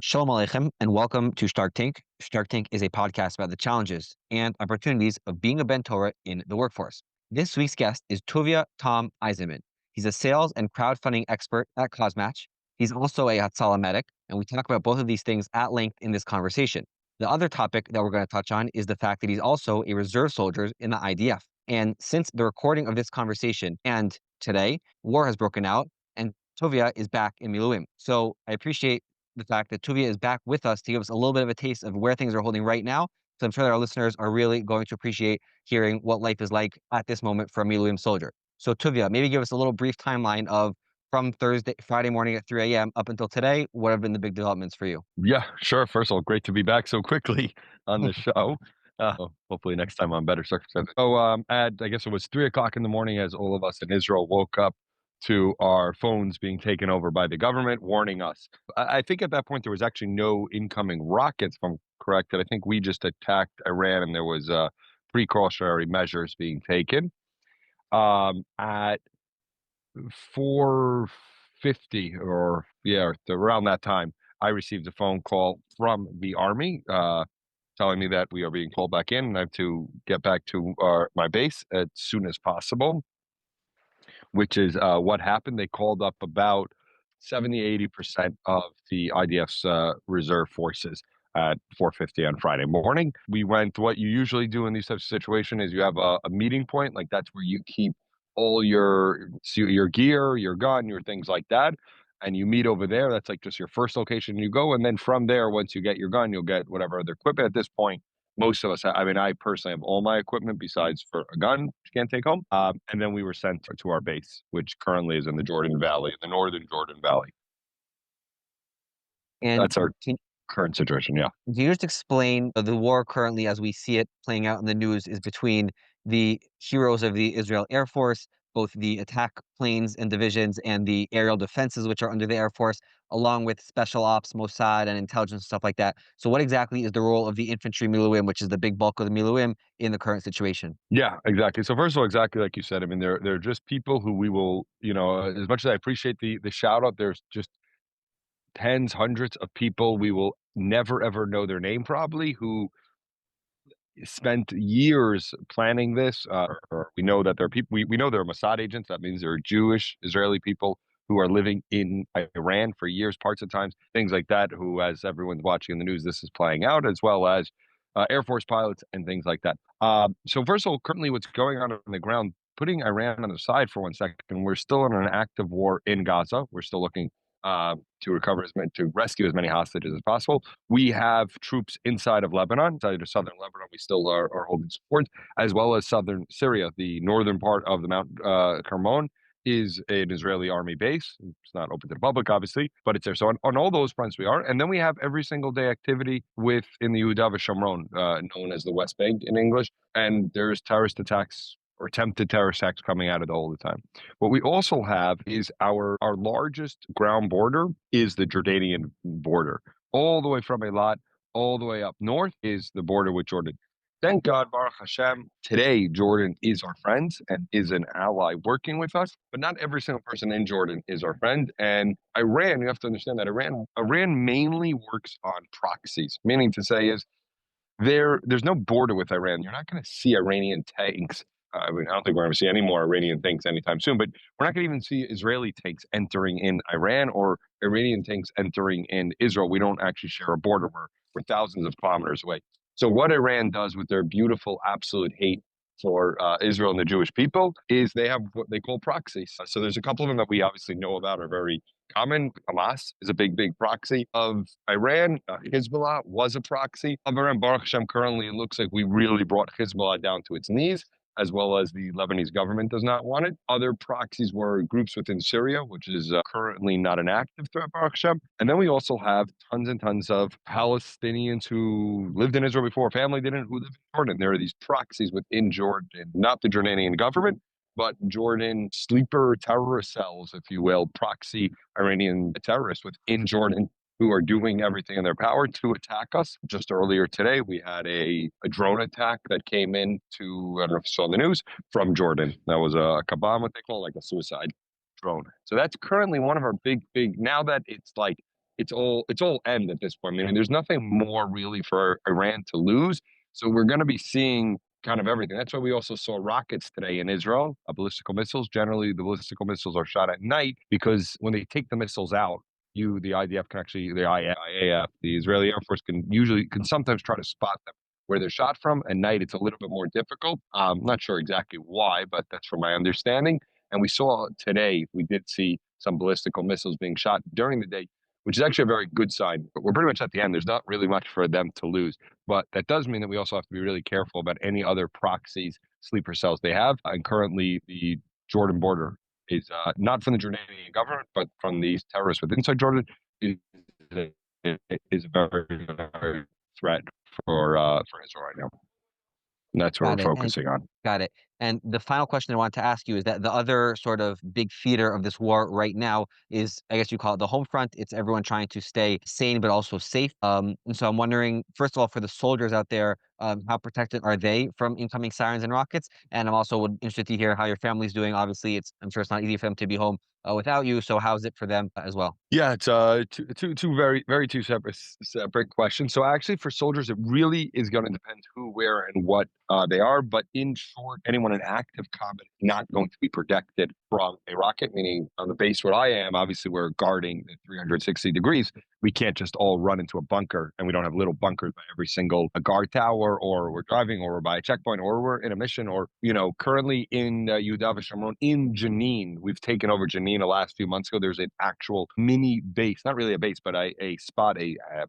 Shalom Aleichem, and welcome to Shtark Tank. Shtark Tank is a podcast about the challenges and opportunities of being a Ben Torah in the workforce. This week's guest is Tuvia Eisenman. He's a sales and crowdfunding expert at CauseMatch. He's also a Hatzalah medic, and we talk about both of these things at length in this conversation. The other topic that we're going to touch on is the fact that he's also a reserve soldier in the IDF. And since the recording of this conversation and today, war has broken out, and Tuvia is back in Miluim. So I appreciate the fact that Tuvia is back with us to give us a little bit of a taste of where things are holding right now. So I'm sure that our listeners are really going to appreciate hearing what life is like at this moment for a Miluim soldier. So Tuvia, maybe give us a little brief timeline of from Friday morning at 3 a.m. up until today. What have been the big developments for you? Yeah, sure. First of all, great to be back so quickly on the show. Hopefully next time on better circumstances. So I guess it was 3 o'clock in the morning as all of us in Israel woke up to our phones being taken over by the government, warning us. I think at that point there was actually no incoming rockets, if I'm correct. That I think we just attacked Iran and there was precautionary measures being taken. At 4:50 around that time, I received a phone call from the Army telling me that we are being called back in and I have to get back to my base as soon as possible, which is what happened. They called up about 70-80% of the IDF's reserve forces at 4:50 on Friday morning. We went, what you usually do in these types of situations is you have a meeting point, like that's where you keep all your gear, your gun, your things like that. And you meet over there. That's like just your first location you go. And then from there, once you get your gun, you'll get whatever other equipment. At this point, most of us, I mean, I personally have all my equipment besides for a gun, which you can't take home. And then we were sent to our base, which currently is in the Jordan Valley, the northern Jordan Valley. And That's our current situation. Yeah. can you just explain the war currently as we see it playing out in the news is between the heroes of the Israel Air Force, both the attack planes and divisions and the aerial defenses, which are under the Air Force, along with special ops, Mossad, and intelligence and stuff like that. So, what exactly is the role of the infantry Miluim, which is the big bulk of the Miluim, in the current situation? Yeah, exactly. So first of all, exactly like you said, I mean, they're just people who we will, as much as I appreciate the shout out, there's just tens, hundreds of people we will never ever know their name probably who spent years planning this. Or we know that there are people, we know they're Mossad agents. That means they're Jewish Israeli people who are living in Iran for years, parts of times, things like that, who, as everyone's watching in the news, this is playing out, as well as Air Force pilots and things like that. So first of all, currently what's going on the ground, putting Iran on the side for 1 second, we're still in an active war in Gaza. We're still looking to recover to rescue as many hostages as possible. We have troops inside of Lebanon, inside of southern Lebanon. We still are holding support, as well as southern Syria. The northern part of the Mount Carmon is an Israeli army base. It's not open to the public, obviously, but it's there. So on all those fronts we are. And then we have every single day activity in the Yehuda Shomron, known as the West Bank in English. And there's terrorist attacks or attempted terrorist attacks coming out of it all the time. What we also have is our largest ground border is the Jordanian border. All the way from Eilat, all the way up north is the border with Jordan. Thank God, Baruch Hashem, today Jordan is our friend and is an ally working with us, but not every single person in Jordan is our friend. And Iran, you have to understand that Iran mainly works on proxies, meaning to say is there's no border with Iran. You're not going to see Iranian tanks. I mean, I don't think we're going to see any more Iranian tanks anytime soon, but we're not going to even see Israeli tanks entering in Iran or Iranian tanks entering in Israel. We don't actually share a border. We're thousands of kilometers away. So what Iran does with their beautiful absolute hate for Israel and the Jewish people is they have what they call proxies. So there's a couple of them that we obviously know about are very common. Hamas is a big proxy of Iran. Hezbollah was a proxy of Iran. Baruch Hashem, currently it looks like we really brought Hezbollah down to its knees, as well as the Lebanese government does not want it. Other proxies were groups within Syria, which is currently not an active threat, Baruch Hashem. And then we also have tons and tons of Palestinians who lived in Israel before, family didn't, who live in Jordan. There are these proxies within Jordan, not the Jordanian government, but Jordan sleeper terrorist cells, if you will, proxy Iranian terrorists within Jordan who are doing everything in their power to attack us. Just earlier today, we had a drone attack that came in to, I don't know if you saw the news, from Jordan. That was a Kabam, what they call like a suicide drone. So that's currently one of our big, now that it's like it's all end at this point. I mean, there's nothing more really for Iran to lose. So we're going to be seeing kind of everything. That's why we also saw rockets today in Israel, ballistical missiles. Generally, the ballistical missiles are shot at night because when they take the missiles out, the IDF can actually, the IAF, the Israeli Air Force can sometimes try to spot them where they're shot from. At night, it's a little bit more difficult. I'm not sure exactly why, but that's from my understanding. And we saw today, we did see some ballistical missiles being shot during the day, which is actually a very good sign. But we're pretty much at the end. There's not really much for them to lose. But that does mean that we also have to be really careful about any other proxies, sleeper cells they have. And currently, the Jordan border is not from the Jordanian government, but from these terrorists within inside Jordan is is a very, very threat for Israel right now. And that's what we're Got it. And focusing on. got it. And the final question I wanted to ask you is that the other sort of big theater of this war right now is, I guess you call it the home front. It's everyone trying to stay sane but also safe. And so I'm wondering, first of all, for the soldiers out there, how protected are they from incoming sirens and rockets? And I'm also interested to hear how your family's doing. Obviously, I'm sure it's not easy for them to be home without you. So how's it for them as well? Yeah, it's two very two separate questions. So actually, for soldiers, it really is going to depend who, where, and what they are. But in short, anyone in active combat is not going to be protected from a rocket. Meaning, on the base where I am, obviously we're guarding the 360 degrees. We can't just all run into a bunker, and we don't have little bunkers by every single guard tower, or we're driving, or we're by a checkpoint, or we're in a mission, or currently in Yehuda v'Shamron in Jenin. We've taken over Jenin the last few months ago. There's an actual mini base, not really a base, but a spot,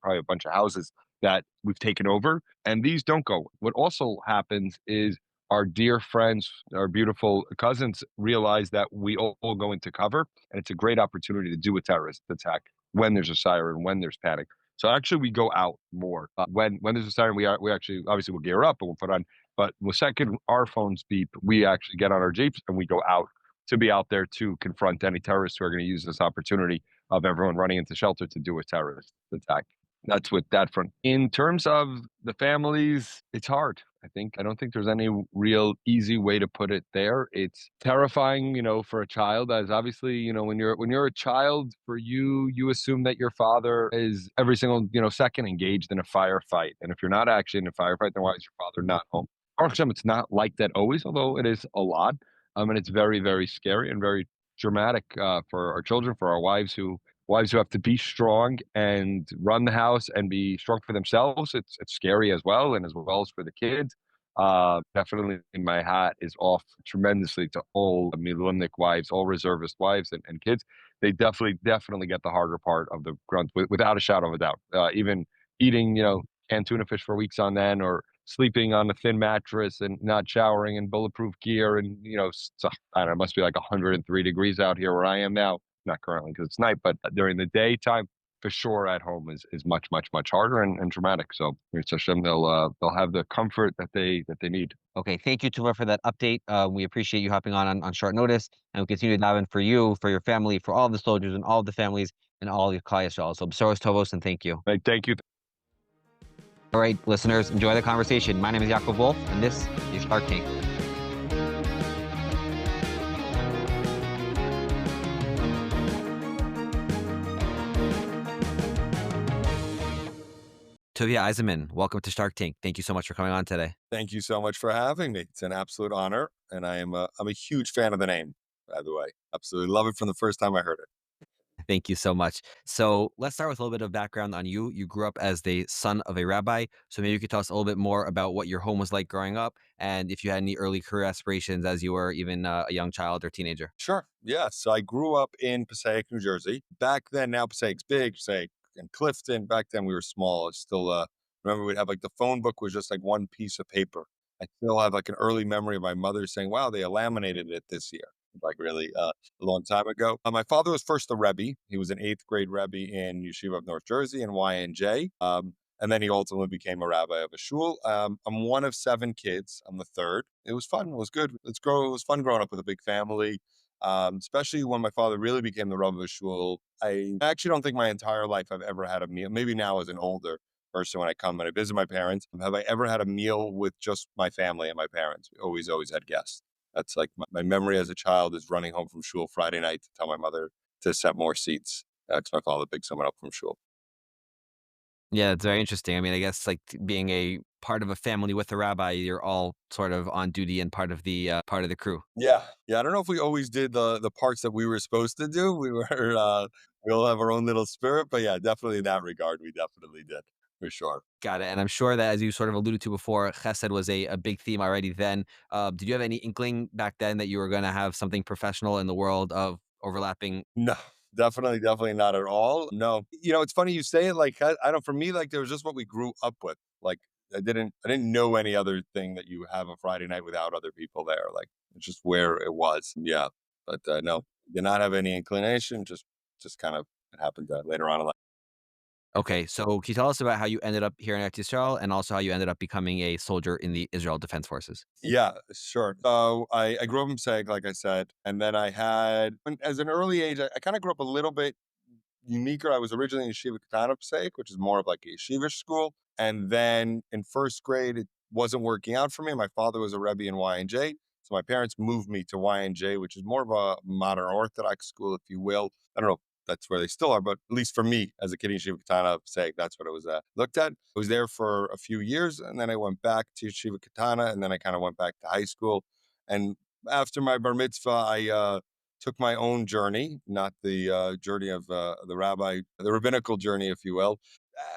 probably a bunch of houses that we've taken over, and these don't go. What also happens is our dear friends, our beautiful cousins realize that we all go into cover, and it's a great opportunity to do a terrorist attack when there's a siren, when there's panic. So actually, we go out more when there's a siren. We actually obviously will gear up and we'll put on. But the second our phones beep, we actually get on our jeeps and we go out to be out there to confront any terrorists who are going to use this opportunity of everyone running into shelter to do a terrorist attack. That's with that front. In terms of the families, it's hard. I don't think there's any real easy way to put it there. It's terrifying, for a child, as obviously, when you're a child, for you assume that your father is every single, second engaged in a firefight. And if you're not actually in a firefight, then why is your father not home? Baruch Hashem, it's not like that always, although it is a lot. And it's very, very scary and very dramatic for our children, for our wives who have to be strong and run the house and be strong for themselves. It's scary as well, and as well as for the kids. Definitely, my hat is off tremendously to all Milumnik wives, all reservist wives and kids. They definitely get the harder part of the grunt, without a shadow of a doubt. Even eating, canned tuna fish for weeks on end, or sleeping on a thin mattress and not showering in bulletproof gear, and so, I don't know, it must be like 103 degrees out here where I am now. Not currently because it's night, but during the daytime, for sure, at home is much much traumatic and traumatic. So it's Hashem, they'll have the comfort that they need. Okay, thank you, Tumar, for that update. We appreciate you hopping on short notice, and we continue to dive in for you, for your family, for all the soldiers and all the families and all your Klal Yisrael. So, B'soros Tovos, and thank you. Right, thank you. All right, listeners, enjoy the conversation. My name is Yaakov Wolf, and this is Shtark Tank. Tuvia Eisenman, welcome to Shtark Tank. Thank you so much for coming on today. Thank you so much for having me. It's an absolute honor, and I'm a huge fan of the name, by the way. Absolutely love it from the first time I heard it. Thank you so much. So let's start with a little bit of background on you. You grew up as the son of a rabbi. So maybe you could tell us a little bit more about what your home was like growing up, and if you had any early career aspirations as you were even a young child or teenager. Sure. Yeah. So I grew up in Passaic, New Jersey. Back then, now Passaic's big, Passaic and Clifton. Back then we were small. It's still, remember we'd have like the phone book was just like one piece of paper. I still have like an early memory of my mother saying, wow, they laminated it this year. Like really a long time ago. My father was first a Rebbe. He was an 8th grade Rebbe in Yeshiva of North Jersey and YNJ. And then he ultimately became a rabbi of a shul. I'm one of 7 kids. I'm the third. It was fun. It was good. It was fun growing up with a big family. Especially when my father really became the rabbi of a shul. I actually don't think my entire life I've ever had a meal. Maybe now as an older person when I come and I visit my parents. Have I ever had a meal with just my family and my parents? We always had guests. That's like my memory as a child is running home from shul Friday night to tell my mother to set more seats. That's my father picked someone up from shul. Yeah, it's very interesting. I mean, I guess like being a part of a family with a rabbi, you're all sort of on duty and part of the crew. Yeah. Yeah, I don't know if we always did the parts that we were supposed to do. We were, we all have our own little spirit, but yeah, definitely in that regard, we definitely did, for sure. Got it. And I'm sure that as you sort of alluded to before, chesed was a big theme already then. Did you have any inkling back then that you were going to have something professional in the world of overlapping? No, definitely not at all. No. It's funny you say it like I don't for me, like there was just what we grew up with. Like I didn't know any other thing that you have a Friday night without other people there. Like it's just where it was. Yeah. But no, did not have any inclination, just kind of it happened later on in life. Okay, so can you tell us about how you ended up here in Eretz Yisrael and also how you ended up becoming a soldier in the Israel Defense Forces? Yeah, sure. So I grew up in Passaic, like I said, and then as an early age, I kind of grew up a little bit uniquer. I was originally in Yeshiva Katana Passaic, which is more of like a yeshivish school. And then in first grade, it wasn't working out for me. My father was a Rebbe in YNJ. So my parents moved me to YNJ, which is more of a modern Orthodox school, if you will. I don't know if that's where they still are, but at least for me as a kid in Yeshiva Katana Passaic, that's what it was looked at. I was there for a few years and then I went back to Yeshiva Katana and then I kind of went back to high school. And after my bar mitzvah, I took my own journey, not the journey of the rabbi, the rabbinical journey, if you will.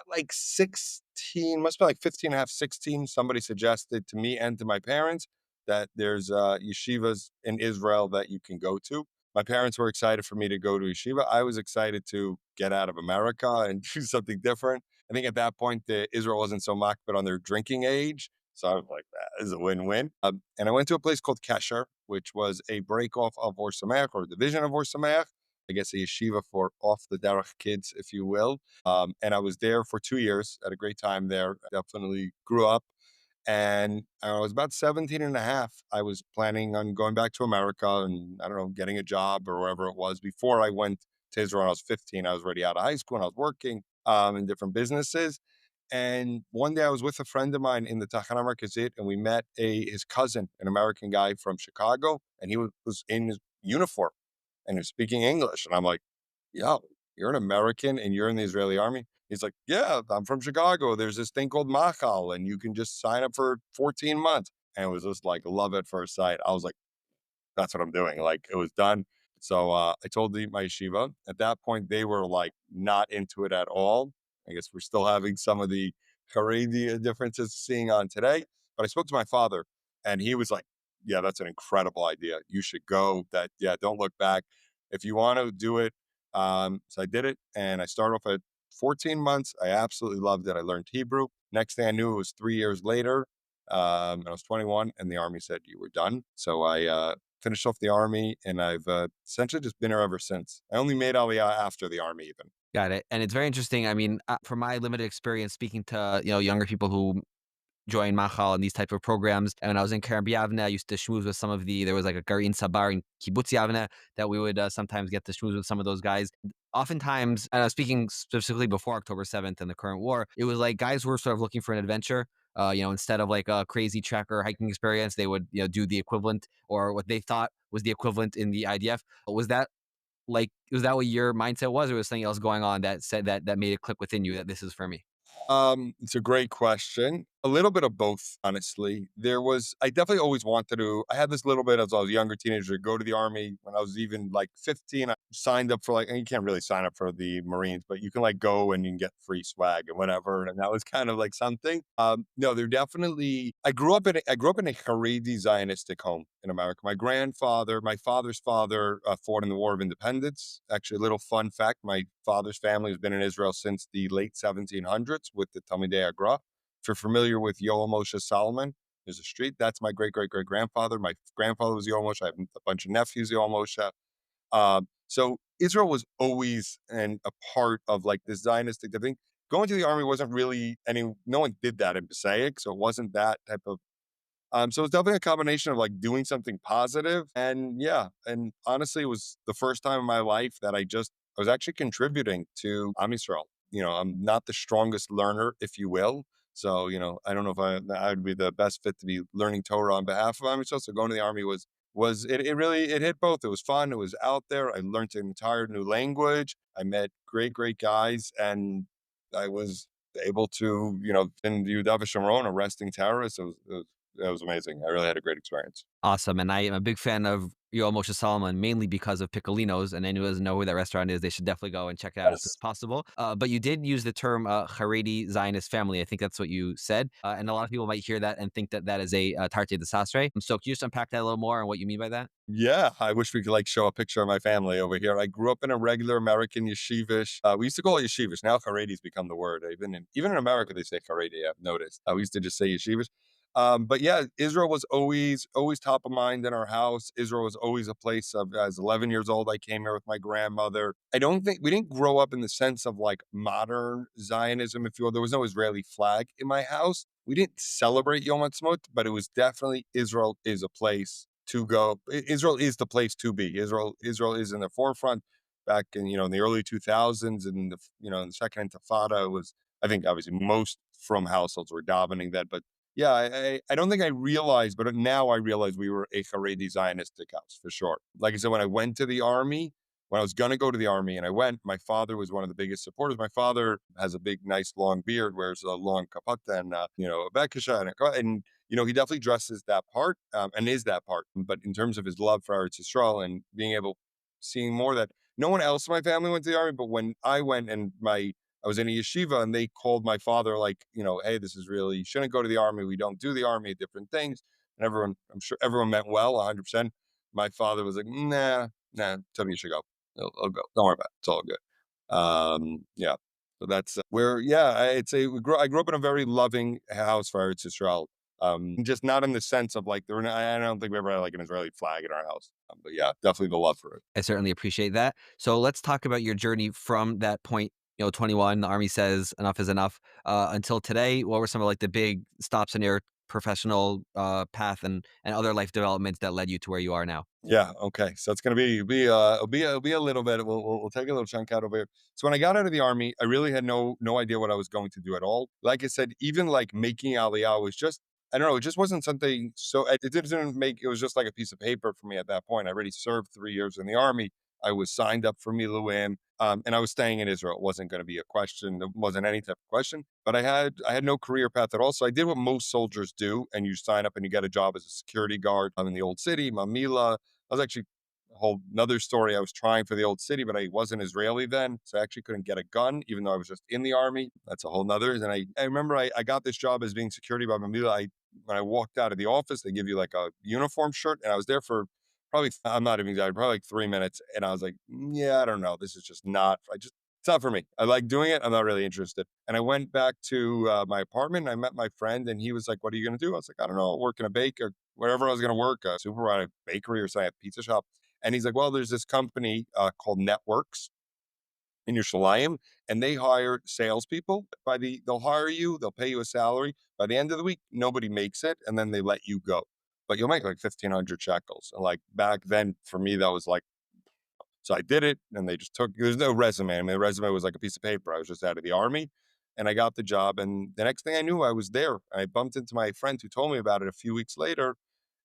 Like 16, must be like 15 and a half, 16, somebody suggested to me and to my parents that there's yeshivas in Israel that you can go to. My parents were excited for me to go to yeshiva. I was excited to get out of America and do something different. I think at that point, Israel wasn't so makbid on their drinking age. So I was like, that is a win-win. And I went to a place called Kesher, which was a break off of Or Sameach or a division of Or Sameach. I guess a yeshiva for off the derech kids, if you will. And I was there for 2 years, had a great time there. Definitely grew up. And I was about 17 and a half. I was planning on going back to America and I don't know, getting a job or wherever it was. Before I went to Israel when I was 15, I was already out of high school and I was working in different businesses. And one day I was with a friend of mine in the Tachana Markazit, and we met his cousin, an American guy from Chicago, and he was in his uniform and he was speaking English. And I'm like, yo, you're an American and you're in the Israeli army? He's like, yeah, I'm from Chicago. There's this thing called Machal, and you can just sign up for 14 months. And it was just like love at first sight. I was like, that's what I'm doing. Like it was done. So I told my yeshiva. At that point, they were like not into it at all. I guess we're still having some of the Haredi differences seeing on today. But I spoke to my father, and he was like, "Yeah, that's an incredible idea. You should go. That yeah, don't look back. If you want to do it." So I did it, and I started off at 14 months. I absolutely loved it. I learned Hebrew. Next thing I knew, it was 3 years later. And I was 21, and the army said you were done. So I finished off the army, and I've essentially just been here ever since. I only made Aliyah after the army, even. Got it. And it's very interesting. I mean, from my limited experience speaking to younger people who join Machal and these type of programs. And when I was in Kerem Yavne, I used to schmooze with some of there was like a Garin Sabar in Kibbutz Yavne that we would sometimes get to schmooze with some of those guys. Oftentimes, and I was speaking specifically before October 7th and the current war, it was like guys who were sort of looking for an adventure. Instead of like a crazy trek or hiking experience, they would do the equivalent or what they thought was the equivalent in the IDF. Was that what your mindset was, or was something else going on that said that made it click within you that this is for me? It's a great question. A little bit of both, honestly. I definitely always wanted to. I had this little bit as I was a younger teenager, go to the army. When I was even like 15, I signed up for and you can't really sign up for the Marines, but you can like go and you can get free swag and whatever. And that was kind of like something. No, they're definitely, I grew up in a Haredi Zionistic home in America. My father's father fought in the War of Independence. Actually, a little fun fact, my father's family has been in Israel since the late 1700s with the Talmidei Agra. If you're familiar with Yoel Moshe Solomon, there's a street. That's my great grandfather. My grandfather was Yoel Moshe. I have a bunch of nephews, Yoel Moshe. So Israel was always a part of like this Zionistic thing. Going to the army wasn't really no one did that in Passaic, so it wasn't that type of so it's definitely a combination of like doing something positive and yeah. And honestly, it was the first time in my life that I was actually contributing to Am Yisrael. I'm not the strongest learner, if you will. So, I don't know if I would be the best fit to be learning Torah on behalf of Am Yisrael. So going to the army was it really it hit both. It was fun. It was out there. I learned an entire new language. I met great guys, and I was able to, in Yudav Shimron, arresting terrorists. It was amazing. I really had a great experience. Awesome. And I am a big fan of Yo Moshe Solomon, mainly because of Piccolinos. And anyone who doesn't know where that restaurant is, they should definitely go and check it out as soon as Yes. possible. But you did use the term Haredi Zionist family. I think that's what you said. And a lot of people might hear that and think that that is a Tarte de Sastre. So can you just unpack that a little more and what you mean by that? Yeah, I wish we could like show a picture of my family over here. I grew up in a regular American yeshivish. We used to call it yeshivish. Now Haredi's become the word. Even in America they say Haredi. I've noticed. We used to just say yeshivish. But yeah, Israel was always top of mind in our house. Israel was always a place of. As 11 years old, I came here with my grandmother. I don't think we didn't grow up in the sense of like modern Zionism, if you will. There was no Israeli flag in my house. We didn't celebrate Yom Ha'atzmaut, but it was definitely Israel is a place to go. Israel is the place to be. Israel is in the forefront. Back in in the early 2000s, and in the second Intifada, it was, I think, obviously most from households were davening that. But yeah, I don't think I realized, but now I realize we were a Haredi Zionistic house for sure. Like I said, when I went to the army, when I was going to go to the army and I went, my father was one of the biggest supporters. My father has a big, nice, long beard, wears a long kapata and, a bekisha and he definitely dresses that part and is that part. But in terms of his love for Eretz Yisrael and being able, seeing more that no one else in my family went to the army, but when I went and I was in a yeshiva and they called my father like, hey, this is really, you shouldn't go to the army. We don't do the army, different things. And I'm sure everyone meant well, 100%. My father was like, tell me you should go. I'll go. Don't worry about it. It's all good. Yeah. So that's where, yeah, I'd say I grew up in a very loving house for Eretz Yisrael. Just not in the sense of like, I don't think we ever had like an Israeli flag in our house. But yeah, definitely the love for it. I certainly appreciate that. So let's talk about your journey from that point, 21, the army says enough is enough, until today. What were some of like the big stops in your professional path and other life developments that led you to where you are now? Yeah. Okay. So it's gonna it'll be a little bit. We'll take a little chunk out over here. So when I got out of the army, I really had no idea what I was going to do at all. Like I said, even like making Aliyah was just, I don't know. It just wasn't something. So it didn't make. It was just like a piece of paper for me at that point. I already served 3 years in the army. I was signed up for Miluim, and I was staying in Israel. It wasn't going to be a question. It wasn't any type of question. But I had no career path at all. So I did what most soldiers do, and you sign up and you get a job as a security guard. I'm in the old city, Mamila. I was actually a whole another story. I was trying for the old city, but I wasn't Israeli then. So I actually couldn't get a gun, even though I was just in the army. That's a whole nother. And I remember I got this job as being security by Mamila. When I walked out of the office, they give you like a uniform shirt. And I was there for probably, I'm not even exaggerating, probably like 3 minutes. And I was like, yeah, I don't know. This is just not, it's not for me. I like doing it. I'm not really interested. And I went back to my apartment. And I met my friend and he was like, what are you going to do? I was like, I don't know, I'll work in a bake or wherever I was going to work, a supermarket, a bakery or something, a pizza shop. And he's like, well, there's this company called Networks in Yerushalayim, and they hire salespeople. They'll hire you, they'll pay you a salary. By the end of the week, nobody makes it, and then they let you go. But you'll make like 1,500 shekels. And like back then, for me, that was like, so I did it, and they just took. There's no resume. I mean, the resume was like a piece of paper. I was just out of the army, and I got the job. And the next thing I knew, I was there. I bumped into my friend who told me about it a few weeks later,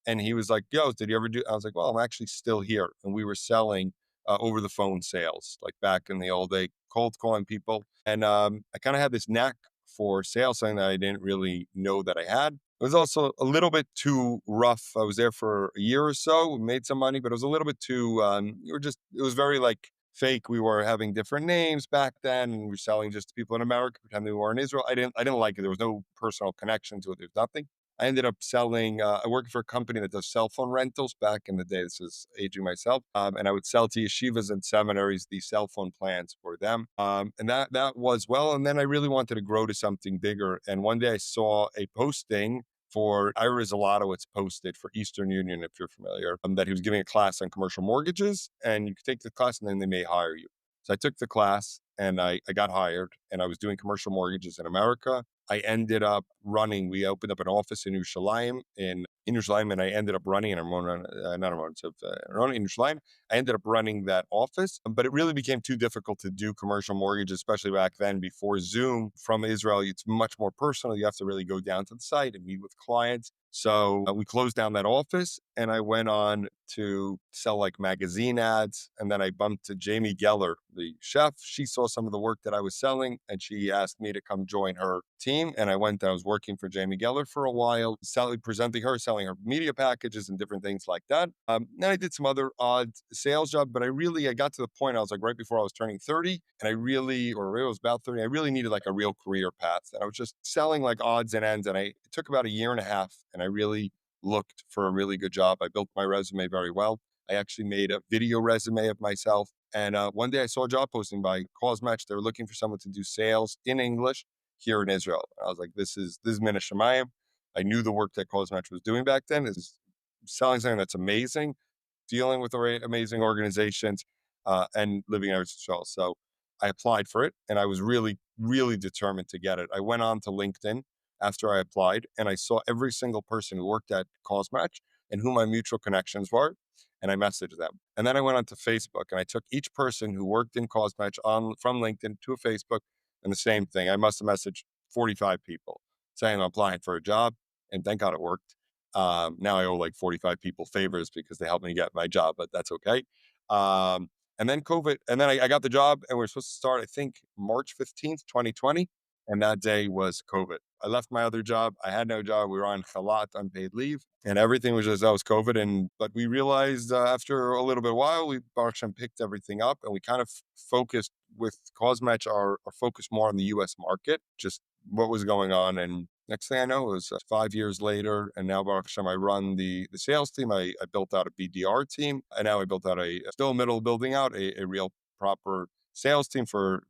and he was like, yo, did you ever do? I was like, well, I'm actually still here. And we were selling over the phone sales, like back in the old day, cold calling people. And I kind of had this knack for sales, something that I didn't really know that I had. It was also a little bit too rough. I was there for a year or so, made some money, but it was a little bit too, it was very like fake. We were having different names back then and we were selling just to people in America, pretending we were in Israel. I didn't like it. There was no personal connection to it. There's nothing. I ended up selling, I worked for a company that does cell phone rentals back in the day. This is aging myself. And I would sell to yeshivas and seminaries these cell phone plans for them. And that was well. And then I really wanted to grow to something bigger. And one day I saw a posting for Ira Zalotowitz posted for Eastern Union, if you're familiar, that he was giving a class on commercial mortgages. And you could take the class and then they may hire you. So I took the class and I got hired and I was doing commercial mortgages in America. I ended up running. We opened up an office in Yerushalayim, and I ended up running, and I'm on, not Ramon, so running in Yerushalayim. I ended up running that office, but it really became too difficult to do commercial mortgage, especially back then before Zoom from Israel. It's much more personal. You have to really go down to the site and meet with clients. So we closed down that office, and I went on to sell like magazine ads. And then I bumped to Jamie Geller, the chef. She saw some of the work that I was selling, and she asked me to come join her team. And I went, I was working for Jamie Geller for a while, selling her media packages and different things like that. Then I did some other odd sales jobs, but I got to the point, I was like right before I was turning 30, and or it was about 30, I really needed like a real career path. And I was just selling like odds and ends. And it took about a year and a half, and I really looked for a really good job. I built my resume very well. I actually made a video resume of myself. And one day I saw a job posting by Cause Match. They were looking for someone to do sales in English here in Israel. I was like, this is Mina Shemayim. I knew the work that Cause Match was doing back then is selling something that's amazing, dealing with amazing organizations, and living in Israel. So I applied for it, and I was really, really determined to get it. I went on to LinkedIn after I applied, and I saw every single person who worked at Cause Match and who my mutual connections were, and I messaged them. And then I went onto Facebook, and I took each person who worked in Cause Match from LinkedIn to Facebook, and the same thing. I must have messaged 45 people saying I'm applying for a job, and thank God it worked. Now I owe like 45 people favors because they helped me get my job, but that's okay. And then COVID, and then I got the job, and we are supposed to start, I think, March 15th, 2020. And that day was COVID. I left my other job. I had no job. We were on chalat, unpaid leave, and everything was that was COVID. But we realized after a little bit of while, Baruch Hashem picked everything up, and we kind of focused with Cause Match, our focus more on the U.S. market, just what was going on. And next thing I know, it was 5 years later, and now Baruch Hashem, I run the sales team. I built out a BDR team, and now I built out still middle building out a real proper sales team for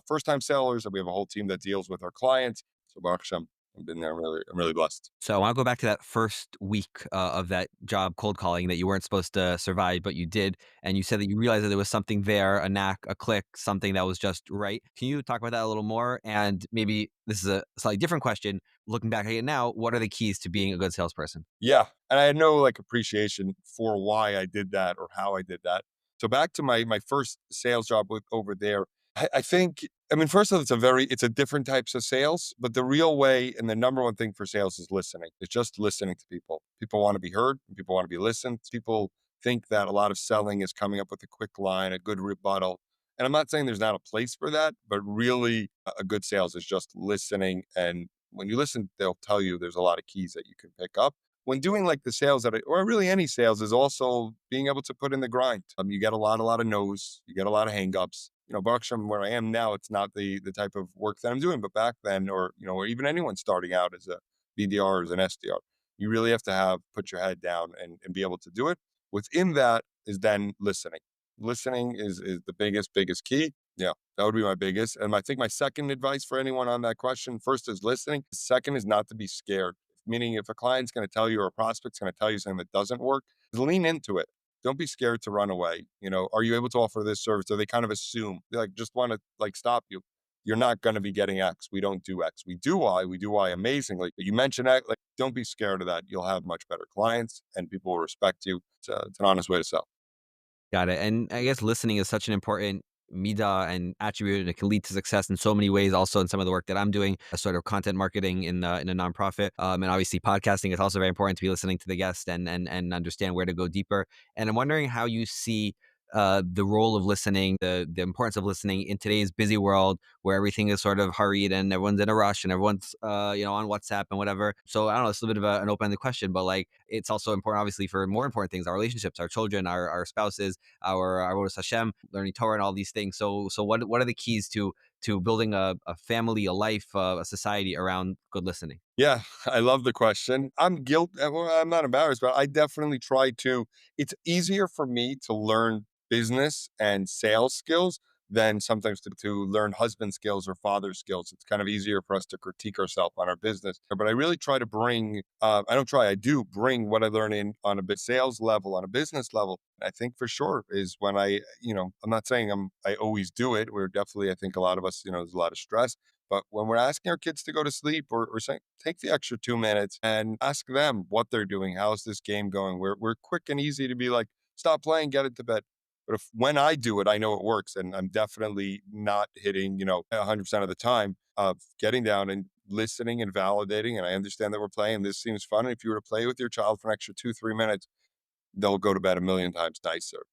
first time sellers, and we have a whole team that deals with our clients. So Baruch Hashem, I've been there. I'm really blessed. So I want to go back to that first week of that job cold calling that you weren't supposed to survive, but you did. And you said that you realized that there was something there, a knack, a click, something that was just right. Can you talk about that a little more? And maybe this is a slightly different question. Looking back at it now, what are the keys to being a good salesperson? Yeah, and I had no like appreciation for why I did that or how I did that. So back to my first sales job over there, I think, I mean, first of all, it's a different types of sales, but the real way and the number one thing for sales is listening. It's just listening to people. People want to be heard. People want to be listened. People think that a lot of selling is coming up with a quick line, a good rebuttal. And I'm not saying there's not a place for that, but really a good sales is just listening. And when you listen, they'll tell you there's a lot of keys that you can pick up when doing like the sales or really any sales, is also being able to put in the grind. You get a lot of no's, you get a lot of hangups. Baruch Hashem, where I am now, it's not the type of work that I'm doing, but back then, or even anyone starting out as a BDR or as an SDR, you really have to put your head down and be able to do it. Within that is then listening. Listening is the biggest key. Yeah, that would be my biggest. And I think my second advice for anyone on that question, first is listening. Second is not to be scared. Meaning, if a client's going to tell you or a prospect's going to tell you something that doesn't work, lean into it. Don't be scared to run away. Are you able to offer this service? Or they kind of assume, they like just want to like stop you. You're not going to be getting X. We don't do X. We do Y. We do Y amazingly. But you mentioned X, like don't be scared of that. You'll have much better clients, and people will respect you. It's an honest way to sell. Got it. And I guess listening is such an important midah and attribute, and it can lead to success in so many ways. Also, in some of the work that I'm doing, a sort of content marketing in a nonprofit, and obviously podcasting, it's also very important to be listening to the guest and understand where to go deeper. And I'm wondering how you see the role of listening, the importance of listening in today's busy world where everything is sort of hurried and everyone's in a rush and everyone's on WhatsApp and whatever. So I don't know, it's a little bit of an open-ended question, but like it's also important, obviously, for more important things, our relationships, our children, our spouses, our Avodas Hashem, learning Torah, and all these things. So what are the keys to building a family, a life, a society around good listening? Yeah, I love the question. I'm guilty. Well, I'm not embarrassed, but I definitely try to. It's easier for me to learn business and sales skills than sometimes to learn husband skills or father skills. It's kind of easier for us to critique ourselves on our business. But I really try to bring, I do bring what I learn in on a bit sales level, on a business level. I think for sure is when I'm not saying I always do it. We're definitely, I think a lot of us, there's a lot of stress, But when we're asking our kids to go to sleep, or saying, take the extra 2 minutes and ask them what they're doing. How's this game going? We're quick and easy to be like, stop playing, get it to bed. But if when I do it, I know it works, and I'm definitely not hitting, 100% of the time of getting down and listening and validating. And I understand that we're playing. This seems fun. And if you were to play with your child for an extra 2, 3 minutes, they'll go to bed a million times nicer.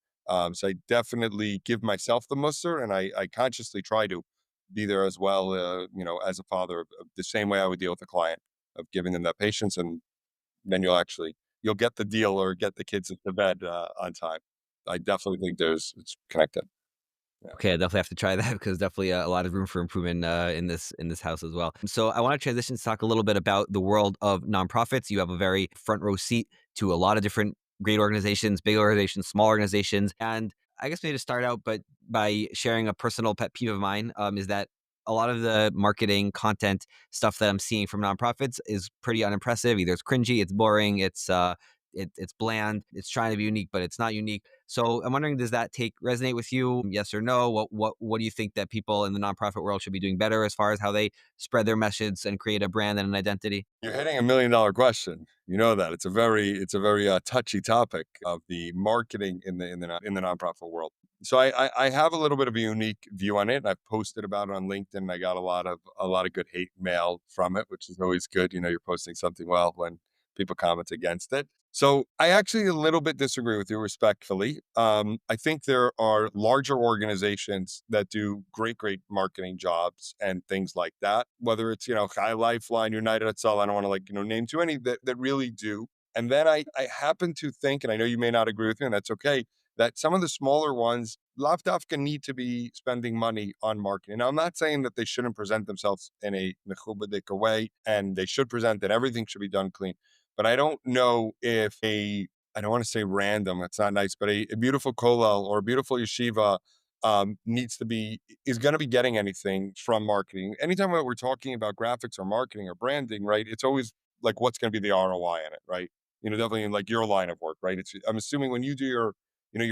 So I definitely give myself the muster, and I consciously try to be there as well, as a father, of the same way I would deal with a client, of giving them that patience, and then you'll get the deal or get the kids to bed on time. I definitely think it's connected. Yeah. Okay, I definitely have to try that because definitely a lot of room for improvement in this house as well. So I want to transition to talk a little bit about the world of nonprofits. You have a very front row seat to a lot of different great organizations, big organizations, small organizations, and I guess maybe to start out, but by sharing a personal pet peeve of mine, is that a lot of the marketing content stuff that I'm seeing from nonprofits is pretty unimpressive. Either it's cringy, it's boring, it's bland, it's trying to be unique, but it's not unique. So I'm wondering, does that take resonate with you? Yes or no? What do you think that people in the nonprofit world should be doing better as far as how they spread their message and create a brand and an identity? You're hitting $1 million question. You know that it's a very touchy topic of the marketing in the nonprofit world. So I have a little bit of a unique view on it. And I've posted about it on LinkedIn. I got a lot of good hate mail from it, which is always good. You're posting something well when people comment against it. So I actually a little bit disagree with you respectfully. I think there are larger organizations that do great marketing jobs and things like that. Whether it's High Lifeline, United at All, I don't want to name too many that really do. And then I happen to think, and I know you may not agree with me, and that's okay, that some of the smaller ones, Lavdafka, need to be spending money on marketing. Now, I'm not saying that they shouldn't present themselves in a mechubadik way, and they should present that everything should be done clean. But I don't know if I don't want to say random, that's not nice, but a beautiful kollel or a beautiful yeshiva is going to be getting anything from marketing. Anytime that we're talking about graphics or marketing or branding, right? It's always like, what's going to be the ROI in it, right? Definitely in like your line of work, right? I'm assuming when you do your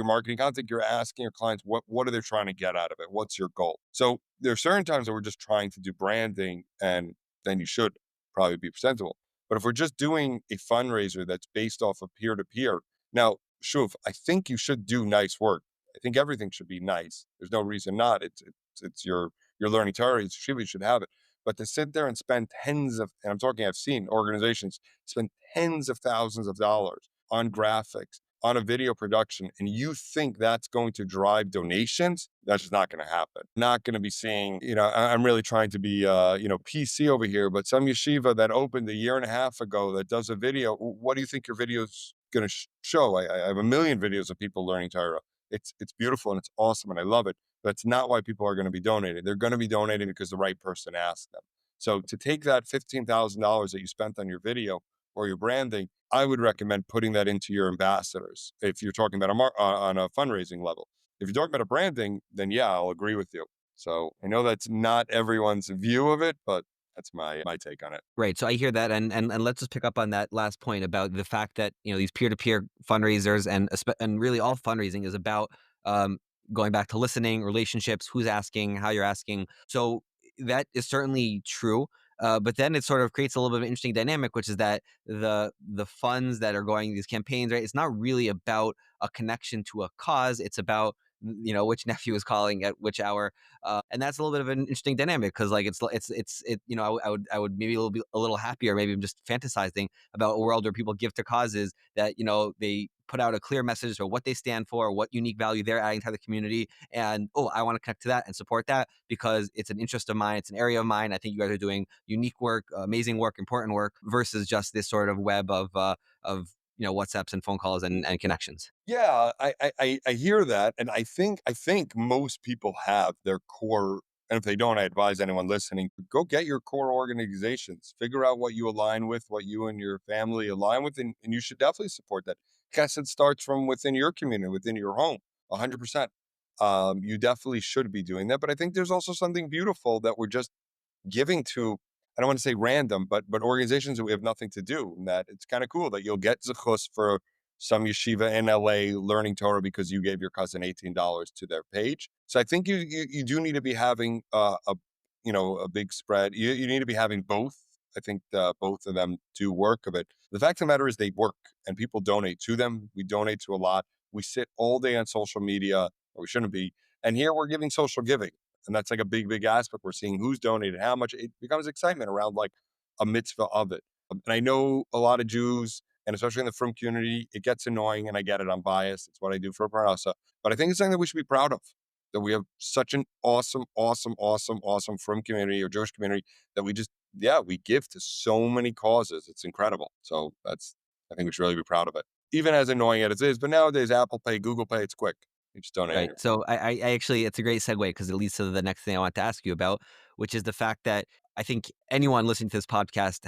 marketing content, you're asking your clients what are they trying to get out of it? What's your goal? So there are certain times that we're just trying to do branding, and then you should probably be presentable. But if we're just doing a fundraiser that's based off of peer to peer, now, Shuv, I think you should do nice work. I think everything should be nice. There's no reason not. It's your learning Torah. It's you should have it. But to sit there and spend and I'm talking, I've seen organizations spend tens of thousands of dollars on graphics, on a video production, and you think that's going to drive donations, that's just not going to happen. Not going to be seeing, I'm really trying to be, PC over here, but some yeshiva that opened a year and a half ago that does a video, what do you think your video's going to show? I have a million videos of people learning Torah. It's beautiful and it's awesome and I love it. But it's not why people are going to be donating. They're going to be donating because the right person asked them. So to take that $15,000 that you spent on your video or your branding, I would recommend putting that into your ambassadors. If you're talking about on a fundraising level, if you're talking about a branding, then yeah, I'll agree with you. So I know that's not everyone's view of it, but that's my take on it. Right. So I hear that, and let's just pick up on that last point about the fact that these peer to peer fundraisers and really all fundraising is about um, going back to listening, relationships, who's asking, how you're asking. So that is certainly true. But then it sort of creates a little bit of an interesting dynamic, which is that the funds that are going these campaigns, right? It's not really about a connection to a cause. It's about which nephew is calling at which hour, and that's a little bit of an interesting dynamic because like I would maybe a little happier, maybe I'm just fantasizing about a world where people give to causes that they put out a clear message for what they stand for, what unique value they're adding to the community, and I want to connect to that and support that because it's an interest of mine, it's an area of mine. I think you guys are doing unique work, amazing work, important work, versus just this sort of web of WhatsApps and phone calls and connections. Yeah, I hear that, and I think most people have their core. And if they don't, I advise anyone listening, go get your core organizations, figure out what you align with, what you and your family align with, and you should definitely support that. Chesed starts from within your community, within your home, 100%. You definitely should be doing that. But I think there's also something beautiful that we're just giving to, I don't want to say random, but organizations that we have nothing to do. And that it's kind of cool that you'll get zechus for some yeshiva in LA learning Torah because you gave your cousin $18 to their page. So I think you do need to be having a a big spread. You need to be having both. I think both of them do work of it. The fact of the matter is they work and people donate to them. We donate to a lot. We sit all day on social media, or we shouldn't be. And here we're giving social giving. And that's like a big, big aspect. We're seeing who's donated, how much. It becomes excitement around like a mitzvah of it. And I know a lot of Jews, and especially in the frum community, it gets annoying, and I get it. I'm biased. It's what I do for a parnasa. But I think it's something that we should be proud of, that we have such an awesome, awesome, awesome, awesome frum community or Jewish community that we give to so many causes. It's incredible. So I think we should really be proud of it, even as annoying as it is. But nowadays, Apple Pay, Google Pay, it's quick. You just donate. Right. So I actually, it's a great segue because it leads to the next thing I want to ask you about, which is the fact that I think anyone listening to this podcast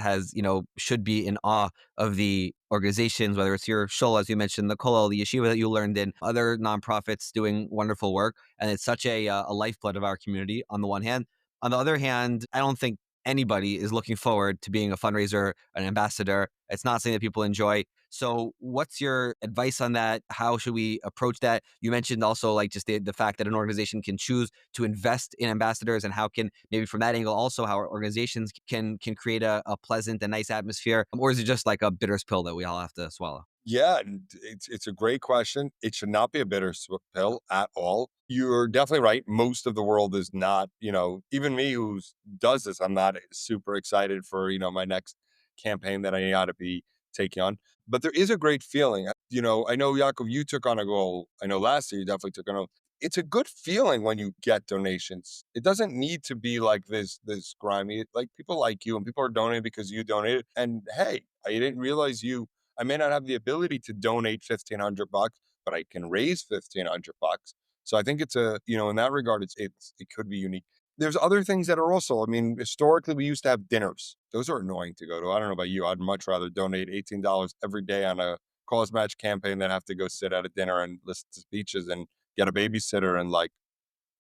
should be in awe of the organizations, whether it's your shul, as you mentioned, the kollel, the yeshiva that you learned in, other nonprofits doing wonderful work. And it's such a lifeblood of our community on the one hand. On the other hand, I don't think anybody is looking forward to being a fundraiser, an ambassador. It's not something that people enjoy. So what's your advice on that? How should we approach that? You mentioned also like just the fact that an organization can choose to invest in ambassadors, and how can maybe from that angle also how our organizations can create a pleasant and nice atmosphere, or is it just like a bitter pill that we all have to swallow? Yeah, and it's a great question. It should not be a bitter pill at all. You're definitely right. Most of the world is not, even me who does this, I'm not super excited for, my next campaign that I ought to be taking on. But there is a great feeling. I know, Yaakov, you took on a goal. I know last year you definitely took on a. It's a good feeling when you get donations. It doesn't need to be like this grimy. Like people like you and people are donating because you donated. And hey, I didn't realize I may not have the ability to donate $1,500, but I can raise $1,500. So I think it's in that regard, it could be unique. There's other things that are also, I mean, historically we used to have dinners. Those are annoying to go to. I don't know about you. I'd much rather donate $18 every day on a cause match campaign than have to go sit at a dinner and listen to speeches and get a babysitter, and like,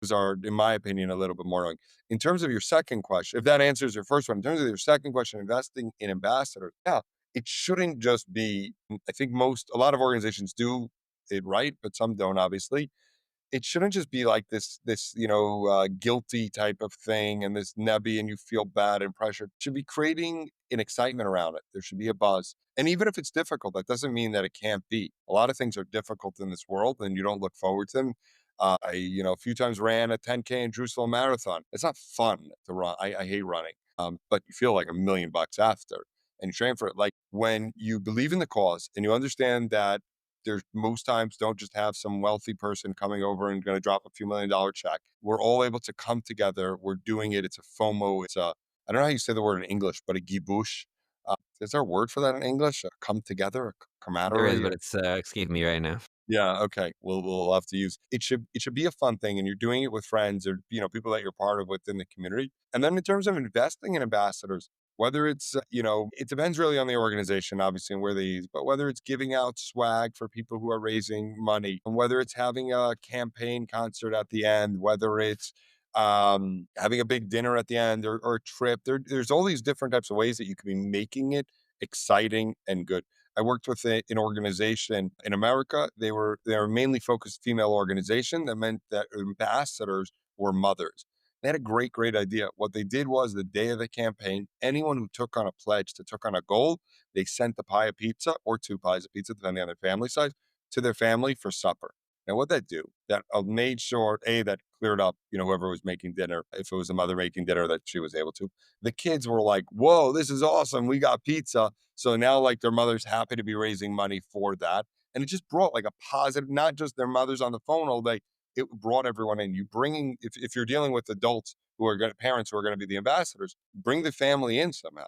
those are, in my opinion, a little bit more annoying. In terms of your second question, if that answers your first one, in terms of your second question, investing in ambassadors, yeah, it shouldn't just be, I think a lot of organizations do it right, but some don't, obviously. It shouldn't just be like this guilty type of thing and this nebby and you feel bad and pressure. It should be creating an excitement around it. There should be a buzz. And even if it's difficult, that doesn't mean that it can't be. A lot of things are difficult in this world and you don't look forward to them. A few times ran a 10K in Jerusalem marathon. It's not fun to run. I hate running. But you feel like $1,000,000 after, and you train for it. Like when you believe in the cause and you understand that there's most times don't just have some wealthy person coming over and going to drop a few $1,000,000 check. We're all able to come together. We're doing it. It's a FOMO. I don't know how you say the word in English, but a gibush. Is there a word for that in English? A come together, a There is, camaraderie? but it's escaping me right now. Yeah, okay. We'll have to use it. Should be a fun thing, and you're doing it with friends or people that you're part of within the community. And then in terms of investing in ambassadors, whether it's it depends really on the organization, obviously, and where they use, but whether it's giving out swag for people who are raising money, and whether it's having a campaign concert at the end, whether it's having a big dinner at the end or a trip, there's all these different types of ways that you could be making it exciting and good. I worked with an organization in America. They were mainly focused female organization. That meant that ambassadors were mothers. They had a great, great idea. What they did was the day of the campaign, anyone who took on a pledge, to took on a goal, they sent a pie of pizza or 2 pies of pizza, depending on their family size, to their family for supper. Now, what that do? That made sure, that cleared up, whoever was making dinner, if it was a mother making dinner, that she was able to. The kids were like, whoa, this is awesome. We got pizza. So now like their mother's happy to be raising money for that. And it just brought like a positive, not just their mothers on the phone all day. It brought everyone in. If you're dealing with adults parents who are going to be the ambassadors, bring the family in somehow.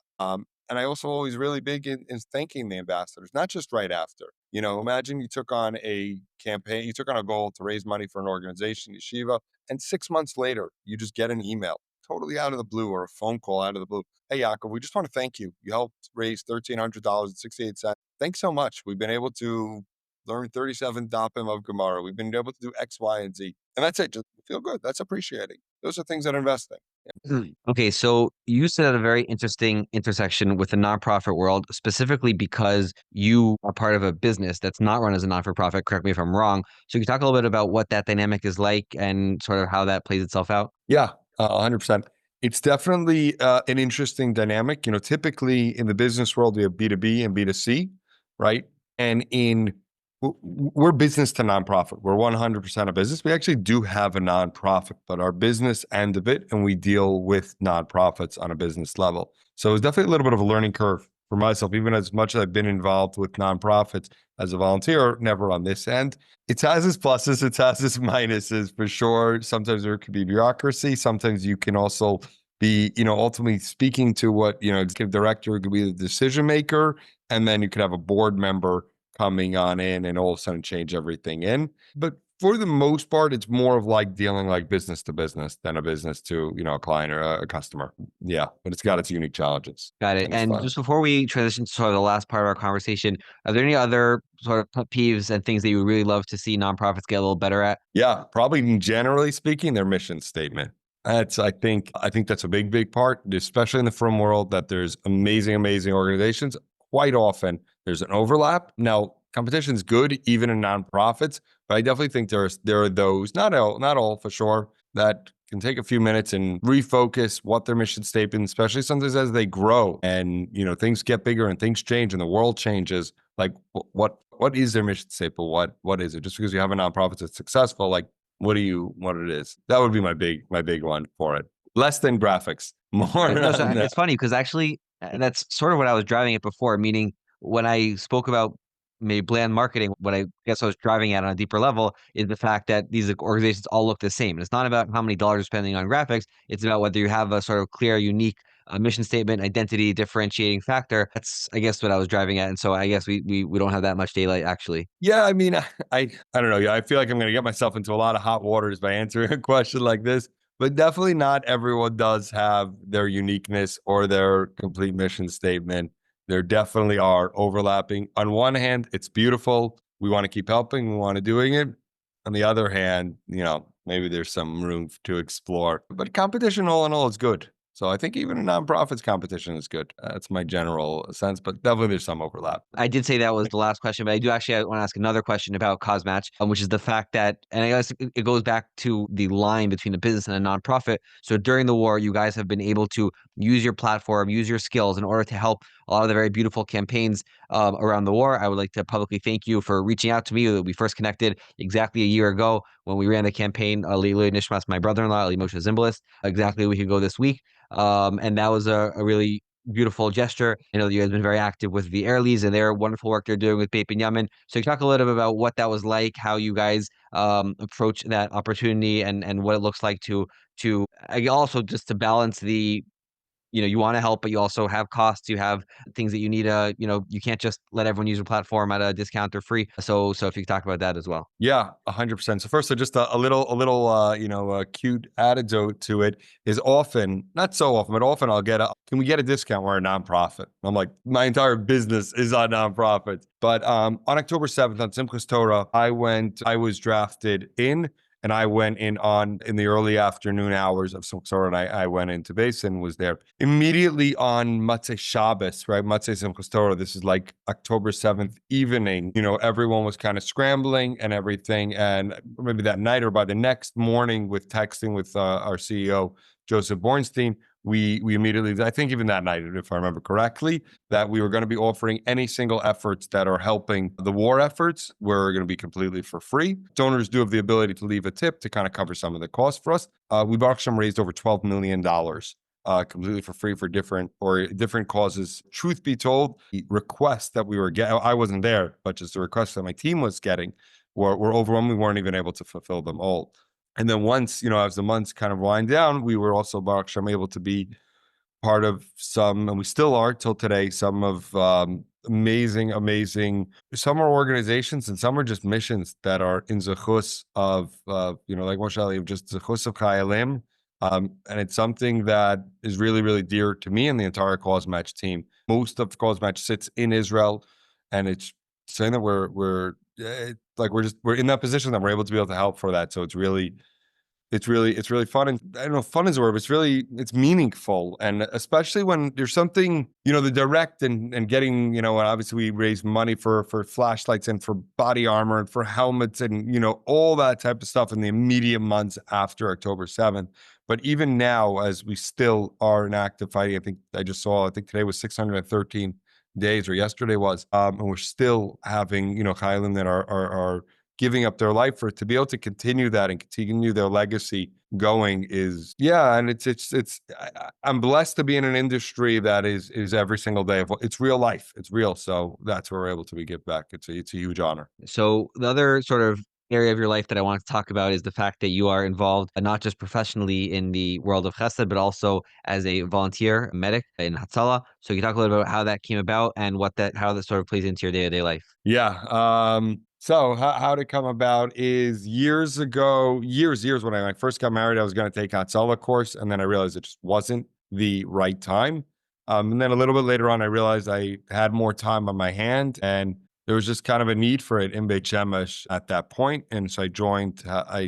And I also always really big in thanking the ambassadors, not just right after. Imagine you took on a campaign, you took on a goal to raise money for an organization, yeshiva, and 6 months later, you just get an email totally out of the blue or a phone call out of the blue. Hey, Yaakov, we just want to thank you. You helped raise $1,300.68. Thanks so much. We've been able to learn 37 dapim of Gemara. We've been able to do X, Y, and Z. And that's it. Just feel good. That's appreciating. Those are things that investing. Okay, so you sit at a very interesting intersection with the nonprofit world, specifically because you are part of a business that's not run as a non-for-profit. Correct me if I'm wrong. So you can talk a little bit about what that dynamic is like and sort of how that plays itself out. Yeah, 100%. It's definitely an interesting dynamic. Typically in the business world, we have B2B and B2C, right? And we're business to nonprofit. We're 100% a business. We actually do have a nonprofit, but our business end of it, and we deal with nonprofits on a business level. So it's definitely a little bit of a learning curve for myself, even as much as I've been involved with nonprofits as a volunteer, never on this end. It has its pluses, it has its minuses for sure. Sometimes there could be bureaucracy. Sometimes you can also be, ultimately speaking to what, executive director could be the decision maker. And then you could have a board member coming on in and all of a sudden change everything in. But for the most part, it's more of like dealing like business to business than a business to, a client or a customer. Yeah, but it's got its unique challenges. Got it. And Fun. just before we transition to sort of the last part of our conversation, are there any other sort of pet peeves and things that you would really love to see nonprofits get a little better at? Yeah, probably generally speaking, their mission statement. I think that's a big part, especially in the firm world, that there's amazing organizations. Quite often there's an overlap. Now, competition is good, even in nonprofits, but I definitely think there are those, not all for sure, that can take a few minutes and refocus what their mission statement, especially sometimes as they grow and things get bigger and things change and the world changes. Like what is their mission statement? What is it? Just because you have a nonprofit that's successful, like what it is. That would be my big one for it. Less than graphics, more No, so on that. it's funny because actually that's sort of what I was driving at before, meaning when I spoke about maybe bland marketing, what I guess I was driving at on a deeper level is the fact that these organizations all look the same. It's not about how many dollars you're spending on graphics. It's about whether you have a sort of clear, unique mission statement, identity, differentiating factor. That's, I guess, what I was driving at. And so I guess we don't have that much daylight, actually. Yeah, I mean, I don't know. Yeah, I feel like I'm going to get myself into a lot of hot waters by answering a question like this. But definitely not everyone does have their uniqueness or their complete mission statement. There definitely are overlapping. On one hand, it's beautiful. We want to keep helping. We want to doing it. On the other hand, maybe there's some room to explore. But competition, all in all, is good. So I think even a nonprofits competition is good. That's my general sense, but definitely there's some overlap. I did say that was the last question, but I do actually want to ask another question about Cosmatch, which is the fact that, and I guess it goes back to the line between a business and a nonprofit. So during the war, you guys have been able to use your platform, use your skills in order to help a lot of the very beautiful campaigns around the war. I would like to publicly thank you for reaching out to me. We first connected exactly a year ago when we ran the campaign, Leilui Nishmas, my brother-in-law, Ali Moshe Zimbalist, exactly a week ago this week. And that was a really beautiful gesture. I know that you guys have been very active with the Airlies and their wonderful work they're doing with Beit Binyamin. So you talk a little bit about what that was like, how you guys approach that opportunity and what it looks like to also just to balance the you want to help, but you also have costs. You have things that you need you can't just let everyone use your platform at a discount or free. So if you could talk about that as well. Yeah, 100%. So first, just a little cute anecdote to it is often, not so often, but often I'll get can we get a discount? We're a nonprofit. I'm like, my entire business is on nonprofits. But on October 7th on Simchas Torah, I was drafted in. And I went in in the early afternoon hours of Simchas Torah, and I went into base and was there immediately on Matzei Shabbos, right? Matzei Simchas Torah. This is like October 7th evening. Everyone was kind of scrambling and everything. And maybe that night or by the next morning with texting with our CEO, Joseph Bornstein, we immediately, I think even that night, if I remember correctly, that we were going to be offering any single efforts that are helping the war efforts. We're going to be completely for free. Donors do have the ability to leave a tip to kind of cover some of the costs for us. We've actually raised over $12 million completely for free for different causes. Truth be told, the requests that we were getting, I wasn't there, but just the requests that my team was getting were overwhelming. We weren't even able to fulfill them all. And then once, as the months kind of wind down, we were also, Baruch Hashem, able to be part of some, and we still are till today, some of amazing, some are organizations and some are just missions that are in zechus of, like Moshe Ali, just zechus of Chayalim. And it's something that is really, really dear to me and the entire Cause Match team. Most of Cause Match sits in Israel, and it's saying that we're in that position that we're able to help for that. So it's really fun. And I don't know if fun is the word, but it's meaningful. And especially when there's something, the direct and getting, and obviously we raise money for flashlights and for body armor and for helmets and, all that type of stuff in the immediate months after October 7th. But even now, as we still are in active fighting, I think today was 613 days, or yesterday was, and we're still having, Chaylim that are giving up their life to be able to continue that and continue their legacy going is, yeah. And I'm blessed to be in an industry that is every single day it's real life. It's real. So that's where we're able to give back. It's a huge honor. So the other sort of area of your life that I want to talk about is the fact that you are involved not just professionally in the world of chesed, but also as a volunteer medic in Hatzalah. So you talk a little bit about how that came about and how that sort of plays into your day-to-day life. Yeah. So how to come about is years ago, years when I first got married, I was going to take Hatzalah course, and then I realized it just wasn't the right time. And then a little bit later on, I realized I had more time on my hand, and there was just kind of a need for it in Beit Shemesh at that point. And so I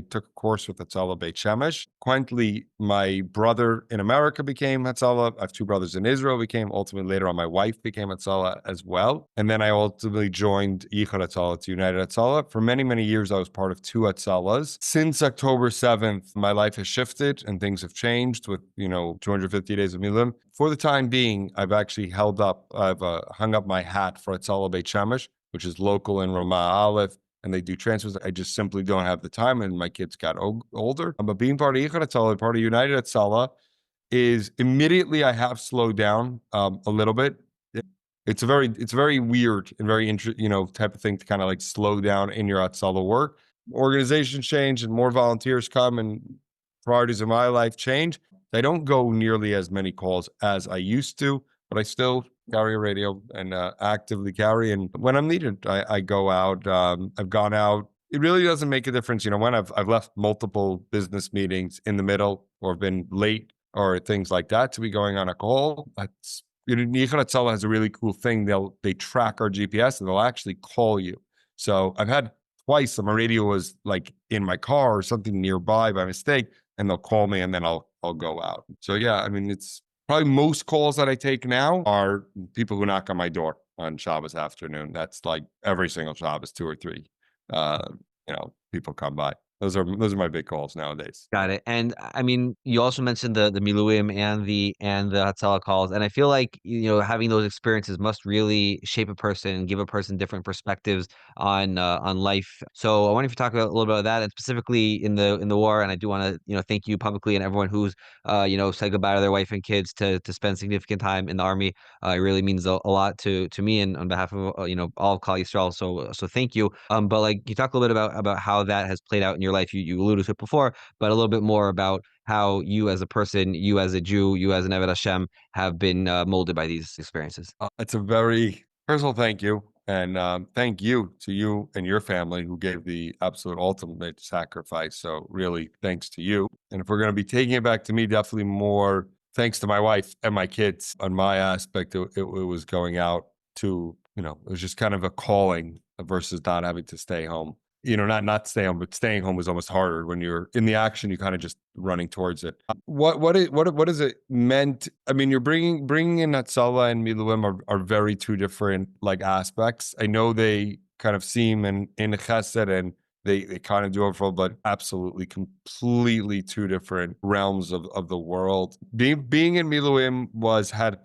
took a course with Hatzalah Beit Shemesh. Quaintly, my brother in America became Hatzalah. I have two brothers in Israel ultimately later on, my wife became Hatzalah as well. And then I ultimately joined Yichud Hatzalah to United Hatzalah. For many, many years, I was part of two Hatzalahs. Since October 7th, my life has shifted and things have changed with, 250 days of Milim. For the time being, I've hung up my hat for Hatzalah Beit Shemesh, which is local in Ramah Aleph, and they do transfers. I just simply don't have the time, and my kids got older. But being part of Yichud Hatzalah, part of United Hatzalah, is immediately I have slowed down a little bit. It's very weird and very type of thing to kind of like slow down in your Hatzalah work. Organizations change and more volunteers come, and priorities in my life change. I don't go nearly as many calls as I used to, but I still carry a radio and actively carry. And when I'm needed, I go out. I've gone out. It really doesn't make a difference, when I've left multiple business meetings in the middle or been late or things like that to be going on a call. That's Yichud Hatzalah has a really cool thing. They track our GPS and they'll actually call you. So I've had twice my radio was like in my car or something nearby by mistake, and they'll call me and then I'll go out. So yeah, it's probably most calls that I take now are people who knock on my door on Shabbos afternoon. That's like every single Shabbos, 2 or 3, people come by. Those are my big calls nowadays. Got it. And you also mentioned the Miluim and the Hatzalah calls, and I feel like having those experiences must really shape a person and give a person different perspectives on life. So I wonder if you talk a little bit about that, and specifically in the war. And I do want to thank you publicly and everyone who's said goodbye to their wife and kids to spend significant time in the army. It really means a lot to me and on behalf of all of Klal Yisrael. So thank you. But like you talk a little bit about how that has played out in your life. You alluded to it before, but a little bit more about how you as a person, you as a Jew, you as an Eved Hashem have been molded by these experiences. It's a very personal thank you. And thank you to you and your family who gave the absolute ultimate sacrifice. So really, thanks to you. And if we're going to be taking it back to me, definitely more thanks to my wife and my kids. On my aspect, it was going out to, it was just kind of a calling versus not having to stay home. Not stay home, but staying home was almost harder. When you're in the action, you kind of just running towards it. What is it meant? You're bringing in Hatzalah and Miluim are very two different like aspects. I know they kind of seem in Chesed and they kind of do overflow, but absolutely completely two different realms of the world. Being in Miluim